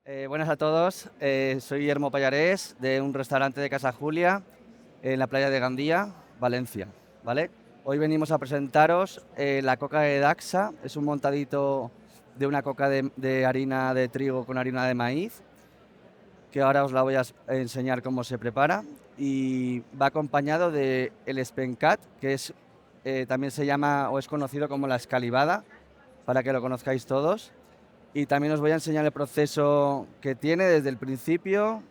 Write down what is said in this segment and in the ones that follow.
Buenas a todos, soy Guillermo Pallarés de un restaurante de Casa Julia en la playa de Gandía, Valencia, ¿vale? Hoy venimos a presentaros la coca de Daxa, es un montadito de una coca de harina de trigo con harina de maíz, que ahora os la voy a enseñar cómo se prepara, y va acompañado de el Spencat, que es, también se llama o es conocido como la escalivada, para que lo conozcáis todos. Y también os voy a enseñar el proceso que tiene desde el principio,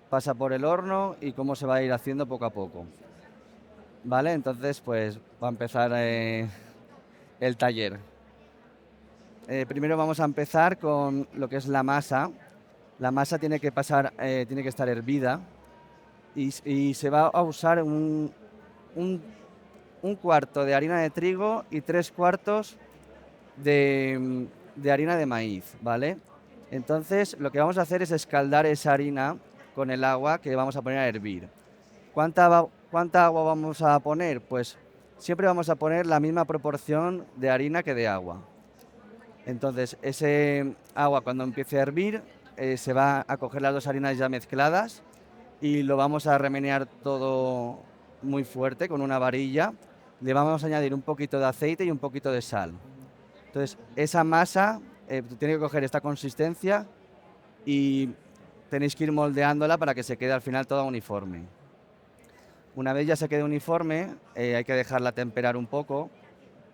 pasa por el horno y cómo se va a ir haciendo poco a poco. ¿Vale? Entonces, pues va a empezar el taller. Primero vamos a empezar con lo que es la masa. La masa tiene que pasar, tiene que estar hervida y se va a usar un- un cuarto de harina de trigo y 3 cuartos de harina de maíz, ¿vale? Entonces, lo que vamos a hacer es escaldar esa harina con el agua que vamos a poner a hervir. ¿Cuánta agua vamos a poner? Pues siempre vamos a poner la misma proporción de harina que de agua. Entonces, ese agua cuando empiece a hervir, se va a coger las dos harinas ya mezcladas y lo vamos a remenear todo muy fuerte con una varilla. Le vamos a añadir un poquito de aceite y un poquito de sal. Entonces, esa masa tiene que coger esta consistencia y tenéis que ir moldeándola para que se quede al final toda uniforme. Una vez ya se quede uniforme, hay que dejarla temperar un poco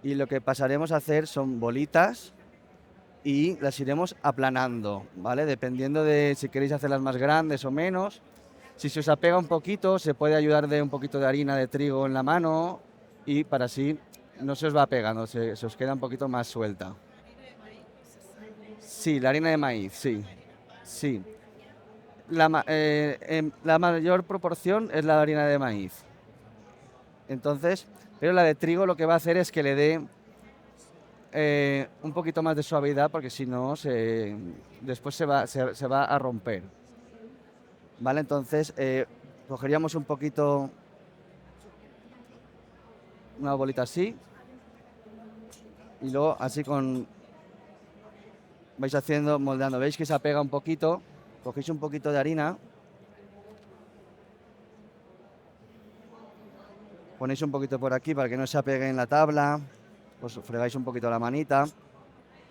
y lo que pasaremos a hacer son bolitas y las iremos aplanando, ¿vale? Dependiendo de si queréis hacerlas más grandes o menos. Si se os apega un poquito, se puede ayudar de un poquito de harina de trigo en la mano y para así no se os va pegando, se os queda un poquito más suelta. Sí, la harina de maíz, sí. Sí. La mayor proporción es la harina de maíz. Entonces, pero la de trigo lo que va a hacer es que le dé un poquito más de suavidad porque si no, después se va a romper. ¿Vale? Entonces, cogeríamos un poquito, una bolita así, y luego así vais haciendo, moldeando. ¿Veis que se apega un poquito? Cogéis un poquito de harina, ponéis un poquito por aquí para que no se apegue en la tabla, os fregáis un poquito la manita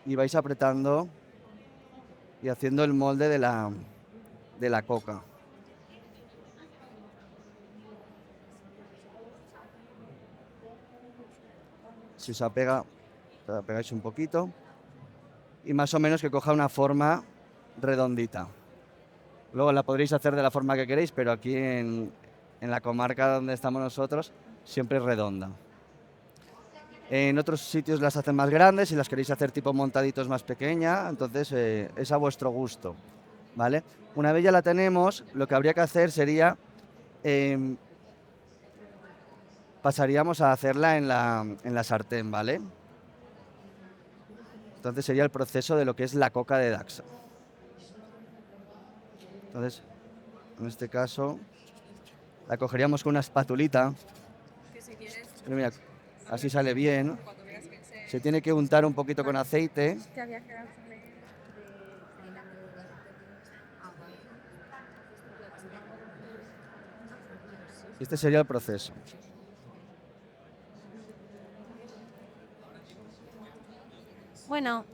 y vais apretando y haciendo el molde de la coca. Si os apega, la pegáis un poquito y más o menos que coja una forma redondita. Luego la podréis hacer de la forma que queréis, pero aquí en la comarca donde estamos nosotros siempre es redonda. En otros sitios las hacen más grandes y las queréis hacer tipo montaditos más pequeña, entonces es a vuestro gusto, ¿vale? Una vez ya la tenemos, lo que habría que hacer sería em, pasaríamos a hacerla en la sartén, ¿vale? Entonces sería el proceso de lo que es la coca de Daxa. Entonces, en este caso, la cogeríamos con una espatulita. Pero mira, así sale bien. Se tiene que untar un poquito con aceite. Este sería el proceso. Bueno,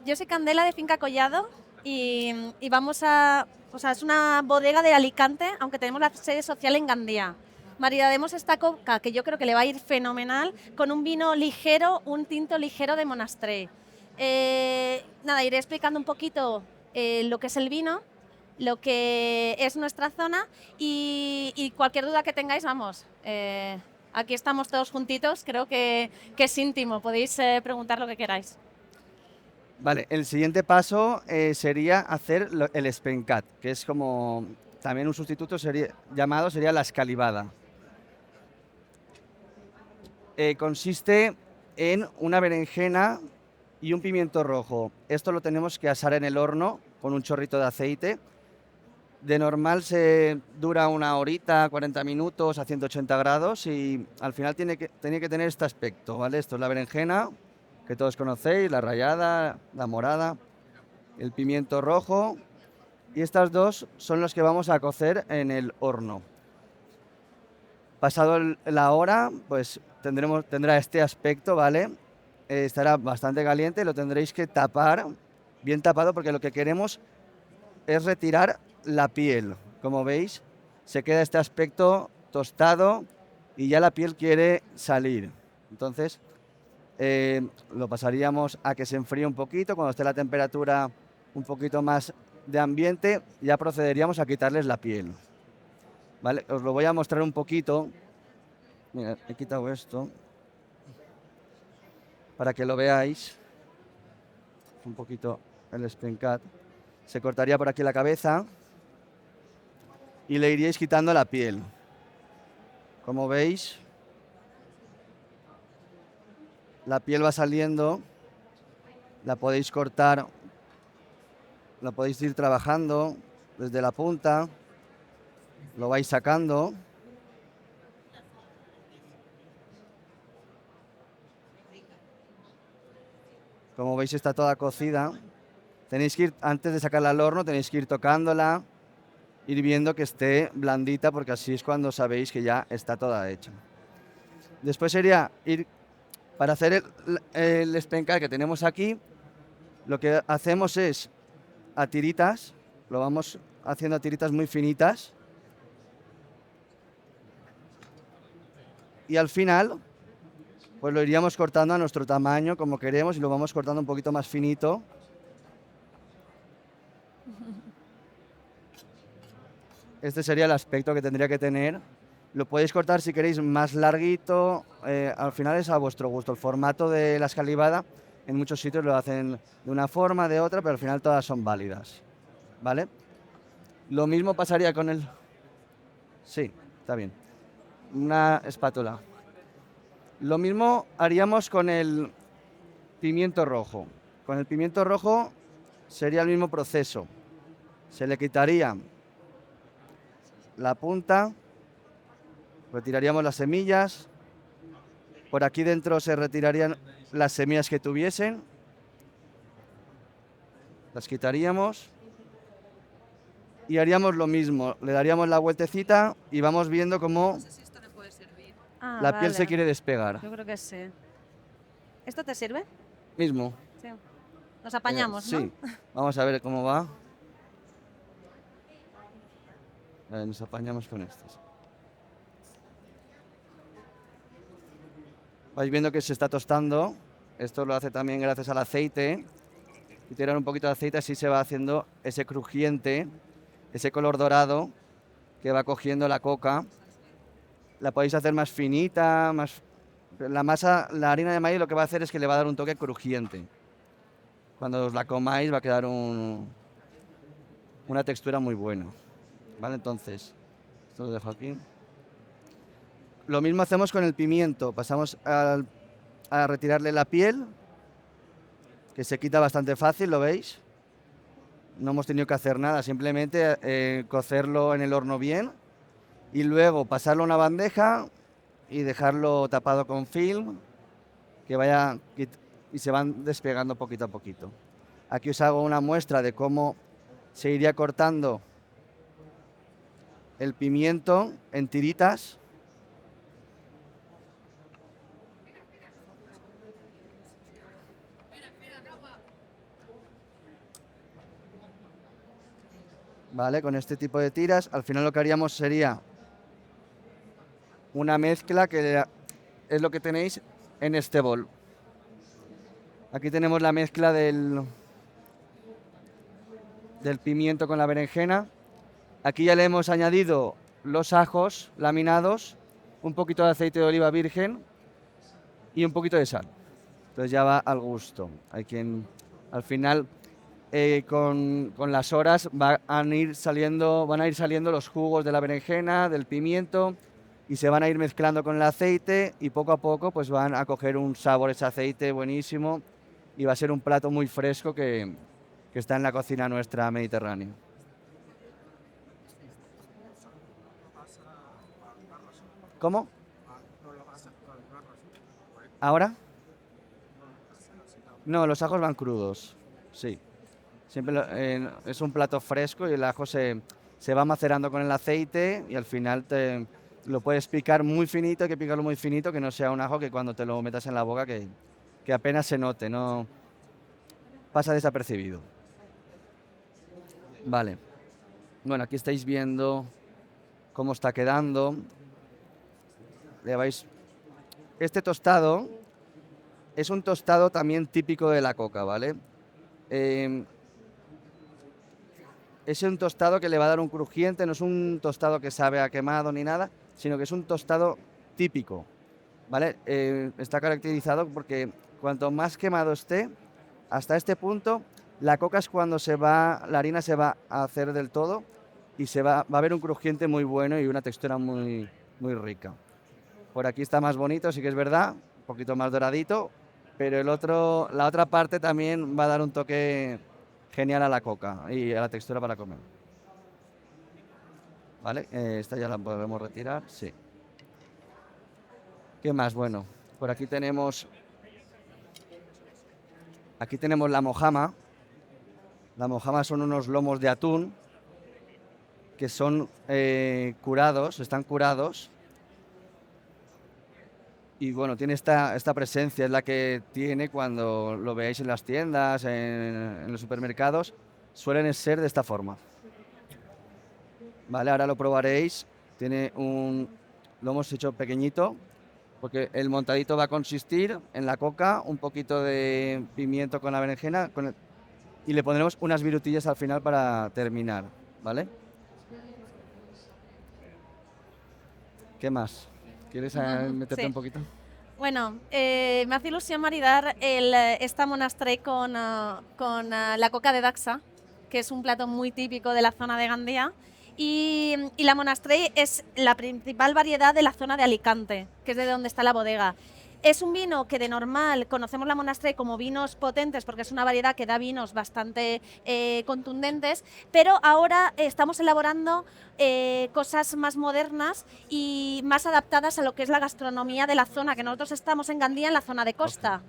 yo soy Candela de Finca Collado y vamos a, o sea, es una bodega de Alicante, aunque tenemos la sede social en Gandía. Maridaremos esta coca, que yo creo que le va a ir fenomenal, con un vino ligero, un tinto ligero de Monastrell. Nada, iré explicando un poquito lo que es el vino, lo que es nuestra zona y cualquier duda que tengáis, vamos, aquí estamos todos juntitos, creo que es íntimo, podéis preguntar lo que queráis. Vale, el siguiente paso sería hacer el spencat, que es como también un sustituto sería la escalivada. Consiste en una berenjena y un pimiento rojo. Esto lo tenemos que asar en el horno con un chorrito de aceite. De normal se dura una horita, 40 minutos a 180 grados y al final tiene que tener este aspecto, ¿vale? Esto es la berenjena, que todos conocéis, la rallada, la morada. el pimiento rojo y estas dos son los que vamos a cocer en el horno. Pasado la hora, pues tendrá este aspecto, ¿vale? Estará bastante caliente, lo tendréis que tapar, bien tapado, porque lo que queremos es retirar la piel. Como veis, se queda este aspecto tostado y ya la piel quiere salir. Entonces, lo pasaríamos a que se enfríe un poquito. Cuando esté la temperatura un poquito más de ambiente, ya procederíamos a quitarles la piel. ¿Vale? Os lo voy a mostrar un poquito. Mira, he quitado esto para que lo veáis. Un poquito el Spencat. Se cortaría por aquí la cabeza y le iríais quitando la piel. Como veis, la piel va saliendo, la podéis cortar, la podéis ir trabajando desde la punta, lo vais sacando. Como veis, está toda cocida. Tenéis que ir, antes de sacarla al horno, tenéis que ir tocándola, ir viendo que esté blandita, porque así es cuando sabéis que ya está toda hecha. Después sería ir, para hacer el Spencat que tenemos aquí, lo que hacemos es a tiritas, lo vamos haciendo a tiritas muy finitas. Y al final, pues lo iríamos cortando a nuestro tamaño, como queremos, y lo vamos cortando un poquito más finito. Este sería el aspecto que tendría que tener. Lo podéis cortar si queréis más larguito, al final es a vuestro gusto. El formato de la escalivada, en muchos sitios lo hacen de una forma, de otra, pero al final todas son válidas. ¿Vale? Lo mismo pasaría con el... Sí, está bien. Una espátula. Lo mismo haríamos con el pimiento rojo. Con el pimiento rojo sería el mismo proceso. Se le quitaría la punta, retiraríamos las semillas, por aquí dentro se retirarían las semillas que tuviesen, las quitaríamos y haríamos lo mismo, le daríamos la vueltecita y vamos viendo cómo No sé si esto le puede servir. la piel se quiere despegar. Yo creo que sí. ¿Esto te sirve? Mismo. Sí. Nos apañamos, ¿no? Sí, vamos a ver cómo va. A ver, nos apañamos con estos. Vais viendo que se está tostando. Esto lo hace también gracias al aceite. Y tirar un poquito de aceite, así se va haciendo ese crujiente, ese color dorado que va cogiendo la coca. La podéis hacer más finita, más... La masa, la harina de maíz lo que va a hacer es que le va a dar un toque crujiente. Cuando os la comáis va a quedar una textura muy buena. ¿Vale? Entonces, esto lo dejo aquí. Lo mismo hacemos con el pimiento. Pasamos a retirarle la piel, que se quita bastante fácil, ¿lo veis? No hemos tenido que hacer nada, simplemente cocerlo en el horno bien y luego pasarlo a una bandeja y dejarlo tapado con film, que vaya y se van despegando poquito a poquito. Aquí os hago una muestra de cómo se iría cortando el pimiento en tiritas. ¿Vale? Con este tipo de tiras, al final lo que haríamos sería una mezcla que es lo que tenéis en este bol. Aquí tenemos la mezcla del pimiento con la berenjena. Aquí ya le hemos añadido los ajos laminados, un poquito de aceite de oliva virgen y un poquito de sal. Entonces ya va al gusto. Hay quien al final con las horas van a ir saliendo los jugos de la berenjena, del pimiento y se van a ir mezclando con el aceite y poco a poco pues van a coger un sabor ese aceite buenísimo y va a ser un plato muy fresco que está en la cocina nuestra mediterránea. ¿Cómo? ¿Ahora? No, los ajos van crudos, sí. Siempre es un plato fresco y el ajo se va macerando con el aceite y al final lo puedes picar muy finito, hay que picarlo muy finito, que no sea un ajo que cuando te lo metas en la boca que apenas se note, no pasa desapercibido. Vale. Bueno, aquí estáis viendo cómo está quedando. Este tostado es un tostado también típico de la coca, ¿vale? Es un tostado que le va a dar un crujiente, no es un tostado que sabe a quemado ni nada, sino que es un tostado típico, ¿vale? Está caracterizado porque cuanto más quemado esté, hasta este punto, la coca es cuando la harina se va a hacer del todo y va a haber un crujiente muy bueno y una textura muy, muy rica. Por aquí está más bonito, sí que es verdad, un poquito más doradito, pero la otra parte también va a dar un toque genial a la coca y a la textura para comer. ¿Vale? Esta ya la podemos retirar, sí. ¿Qué más? Bueno, por aquí tenemos la mojama. La mojama son unos lomos de atún que son están curados. Y bueno, tiene esta presencia, es la que tiene cuando lo veáis en las tiendas, en los supermercados, suelen ser de esta forma. Vale, ahora lo probaréis. Lo hemos hecho pequeñito, porque el montadito va a consistir en la coca, un poquito de pimiento con la berenjena, y le pondremos unas virutillas al final para terminar, ¿vale? ¿Qué más? ¿Quieres meterte Sí. un poquito? Bueno, me hace ilusión maridar esta monastrell con la coca de Daxa, que es un plato muy típico de la zona de Gandía. Y la monastrell es la principal variedad de la zona de Alicante, que es de donde está la bodega. Es un vino que de normal conocemos la monastrell como vinos potentes porque es una variedad que da vinos bastante contundentes, pero ahora estamos elaborando cosas más modernas y más adaptadas a lo que es la gastronomía de la zona, que nosotros estamos en Gandía, en la zona de costa.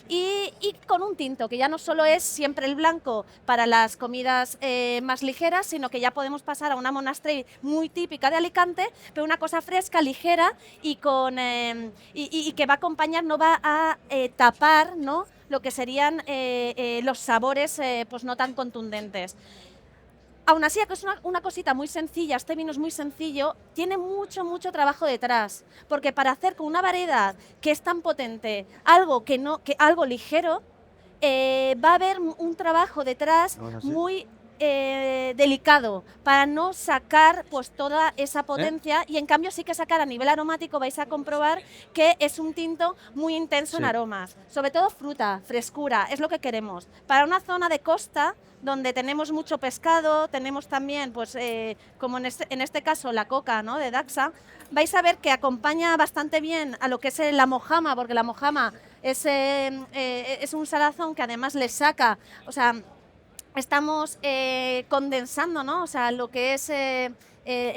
Y con un tinto, que ya no solo es siempre el blanco para las comidas más ligeras, sino que ya podemos pasar a una monastrell muy típica de Alicante, pero una cosa fresca, ligera y que va a acompañar, no va a tapar, ¿no?, lo que serían los sabores pues no tan contundentes. Aún así, es una cosita muy sencilla, este vino es muy sencillo, tiene mucho, mucho trabajo detrás, porque para hacer con una variedad que es tan potente algo ligero, va a haber un trabajo detrás muy delicado para no sacar pues toda esa potencia y en cambio sí que sacar a nivel aromático. Vais a comprobar que es un tinto muy intenso en aromas, sobre todo fruta, frescura, es lo que queremos. Para una zona de costa donde tenemos mucho pescado, tenemos también, pues, como en este caso, la coca, ¿no?, de Daxa, vais a ver que acompaña bastante bien a lo que es la mojama, porque la mojama es un salazón que además le saca, o sea, estamos condensando, ¿no?, o sea, lo que es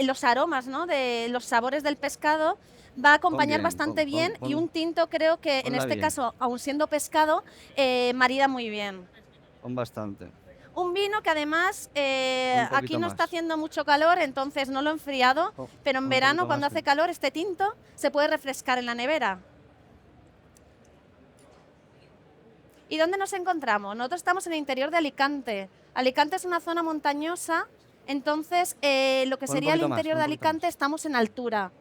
los aromas, ¿no?, de los sabores del pescado, va a acompañar bastante bien y un tinto creo que en este caso, aun siendo pescado, marida muy bien. Con bastante. Un vino que además aquí no está haciendo mucho calor, entonces no lo he enfriado, pero en verano cuando hace calor este tinto se puede refrescar en la nevera. ¿Y dónde nos encontramos? Nosotros estamos en el interior de Alicante. Alicante es una zona montañosa, entonces lo que sería el interior de Alicante estamos en altura.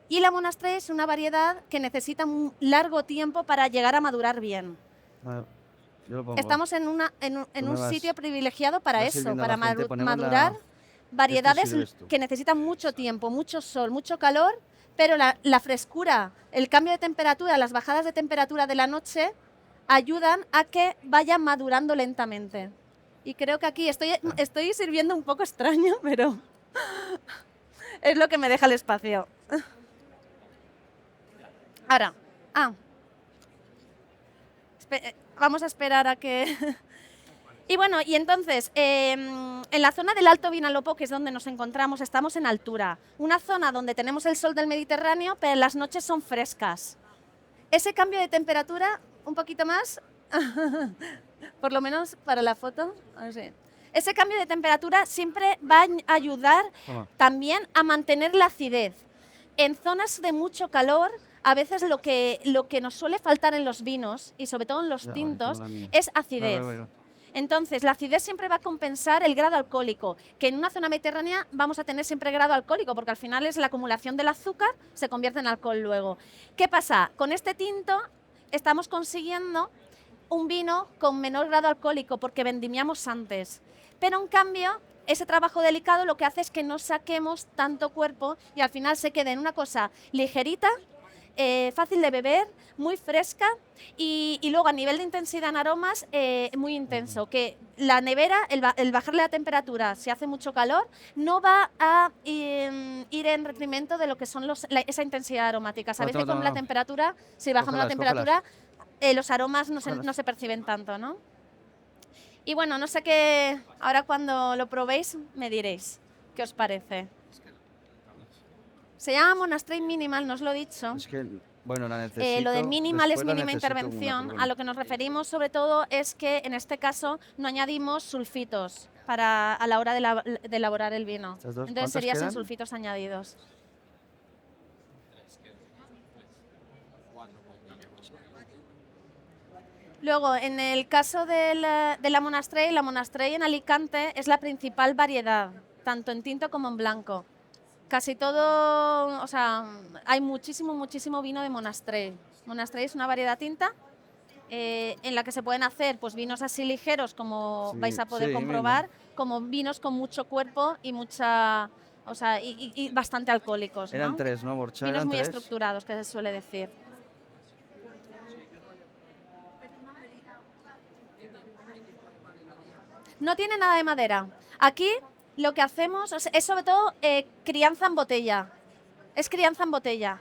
Y la monastrell es una variedad que necesita un largo tiempo para llegar a madurar bien. Estamos en un sitio privilegiado para eso, para madurar variedades que necesitan mucho tiempo, mucho sol, mucho calor, pero la frescura, el cambio de temperatura, las bajadas de temperatura de la noche ayudan a que vayan madurando lentamente. Y creo que aquí estoy sirviendo un poco extraño, pero es lo que me deja el espacio. Ahora, vamos a esperar a que... Y bueno, y entonces, en la zona del Alto Vinalopó, que es donde nos encontramos, estamos en altura. Una zona donde tenemos el sol del Mediterráneo, pero las noches son frescas. Ese cambio de temperatura, un poquito más, Por lo menos para la foto. No sé. Ese cambio de temperatura siempre va a ayudar también a mantener la acidez. En zonas de mucho calor, a veces lo que nos suele faltar en los vinos, y sobre todo en los tintos, es acidez. Entonces, la acidez siempre va a compensar el grado alcohólico, que en una zona mediterránea vamos a tener siempre grado alcohólico, porque al final es la acumulación del azúcar, se convierte en alcohol luego. ¿Qué pasa? Con este tinto estamos consiguiendo un vino con menor grado alcohólico, porque vendimiamos antes. Pero en cambio, ese trabajo delicado lo que hace es que no saquemos tanto cuerpo y al final se quede en una cosa ligerita, fácil de beber, muy fresca y luego a nivel de intensidad en aromas muy intenso, que la nevera, el bajarle la temperatura si hace mucho calor, no va a ir en detrimento de lo que son esa intensidad aromática. Sabéis que con la temperatura, si bajamos la temperatura, los aromas no se perciben tanto, ¿no? Y bueno, no sé qué, ahora cuando lo probéis me diréis qué os parece. Se llama Monastrell Minimal, no os lo he dicho. Es que, bueno, la necesito. Lo de minimal es después la mínima necesito intervención. bueno. A lo que nos referimos sobre todo es que en este caso no añadimos sulfitos a la hora de elaborar el vino. Entonces sería sin sulfitos añadidos. Luego, en el caso de la Monastrell en Alicante es la principal variedad, tanto en tinto como en blanco. Casi todo, o sea, hay muchísimo vino de Monastrell. Monastrell es una variedad tinta en la que se pueden hacer pues, vinos así ligeros, como vais a poder comprobar, como vinos con mucho cuerpo y mucha, o sea, y bastante alcohólicos. Eran tres, ¿no, Borja? Vinos muy estructurados, que se suele decir. No tiene nada de madera. Aquí lo que hacemos es sobre todo crianza en botella. Es crianza en botella.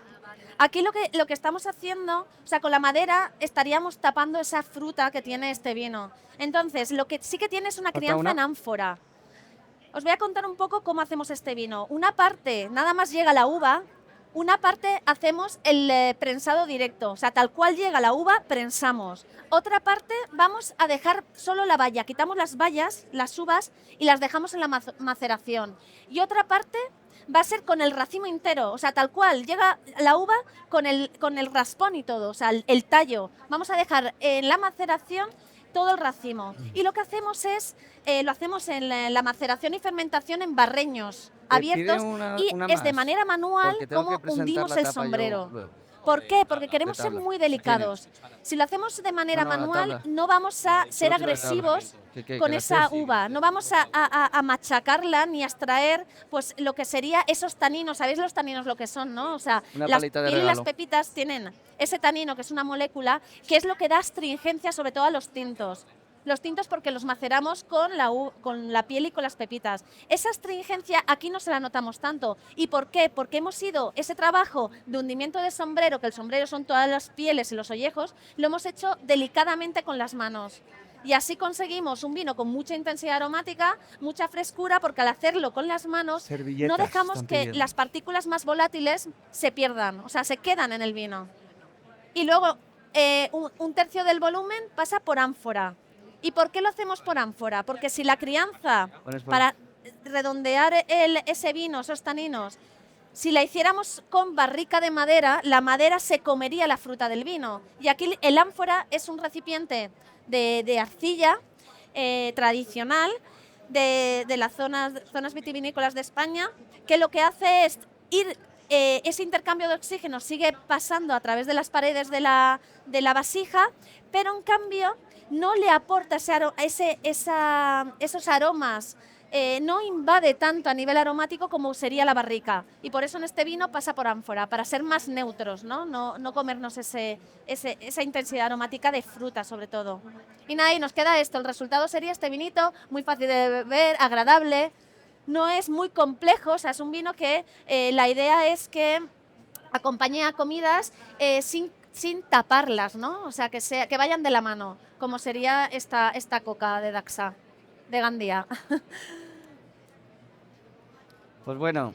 Aquí lo que estamos haciendo, o sea, con la madera estaríamos tapando esa fruta que tiene este vino. Entonces, lo que sí que tiene es una crianza en ánfora. Os voy a contar un poco cómo hacemos este vino. Una parte, nada más llega la uva, una parte hacemos el prensado directo, o sea, tal cual llega la uva, prensamos. Otra parte vamos a dejar solo la baya, quitamos las bayas, las uvas, y las dejamos en la maceración. Y otra parte va a ser con el racimo entero, o sea, tal cual, llega la uva con el raspón y todo, o sea, el tallo. Vamos a dejar en la maceración todo el racimo. Y lo que hacemos es, lo hacemos en la maceración y fermentación en barreños abiertos y es de manera manual como hundimos el sombrero. ¿Por qué? Porque queremos ser muy delicados. Si lo hacemos de manera manual, no vamos a ser agresivos con esa uva. No vamos a machacarla ni a extraer pues, lo que sería esos taninos. ¿Sabéis los taninos lo que son, no? O sea, las piel y las pepitas tienen ese tanino, que es una molécula, que es lo que da astringencia sobre todo a los tintos. Los tintos porque los maceramos con la piel y con las pepitas. Esa astringencia aquí no se la notamos tanto. ¿Y por qué? Porque hemos ido ese trabajo de hundimiento de sombrero, que el sombrero son todas las pieles y los ollejos, lo hemos hecho delicadamente con las manos. Y así conseguimos un vino con mucha intensidad aromática, mucha frescura, porque al hacerlo con las manos no dejamos que las partículas más volátiles se pierdan, o sea, se quedan en el vino. Y luego un tercio del volumen pasa por ánfora. ¿Y por qué lo hacemos por ánfora? Porque si la crianza, para redondear ese vino, esos taninos, si la hiciéramos con barrica de madera, la madera se comería la fruta del vino. Y aquí el ánfora es un recipiente de arcilla tradicional de las zonas vitivinícolas de España, que lo que hace es ese intercambio de oxígeno sigue pasando a través de las paredes de la vasija, pero en cambio no le aporta esos aromas, no invade tanto a nivel aromático como sería la barrica. Y por eso en este vino pasa por ánfora, para ser más neutros, no comernos esa intensidad aromática de fruta sobre todo. Y nada, y nos queda esto. El resultado sería este vinito, muy fácil de beber, agradable. No es muy complejo, o sea, es un vino que la idea es que acompañe a comidas sin taparlas, ¿no? O sea, que vayan de la mano, como sería esta coca de Daxa, de Gandía. Pues bueno,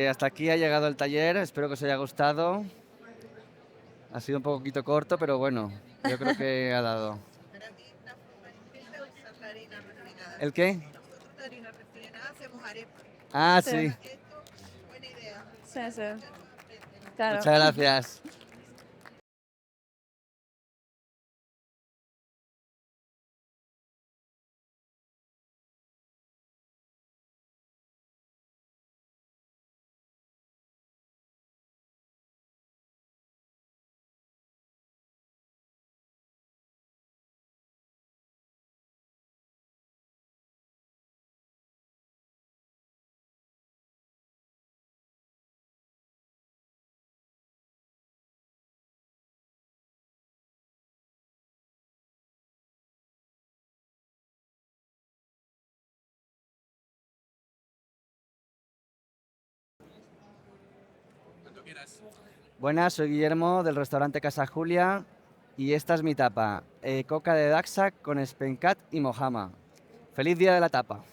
hasta aquí ha llegado el taller, espero que os haya gustado. Ha sido un poquito corto, pero bueno, yo creo que ha dado. ¿El qué? Nosotros de harina rellena hacemos arepas. Ah, Sí. sí. Esto, buena idea. Sí, sí. Claro. Muchas gracias. Buenas, soy Guillermo del restaurante Casa Julia y esta es mi tapa. Coca de Daxa con Spencat y Mojama. ¡Feliz día de la tapa!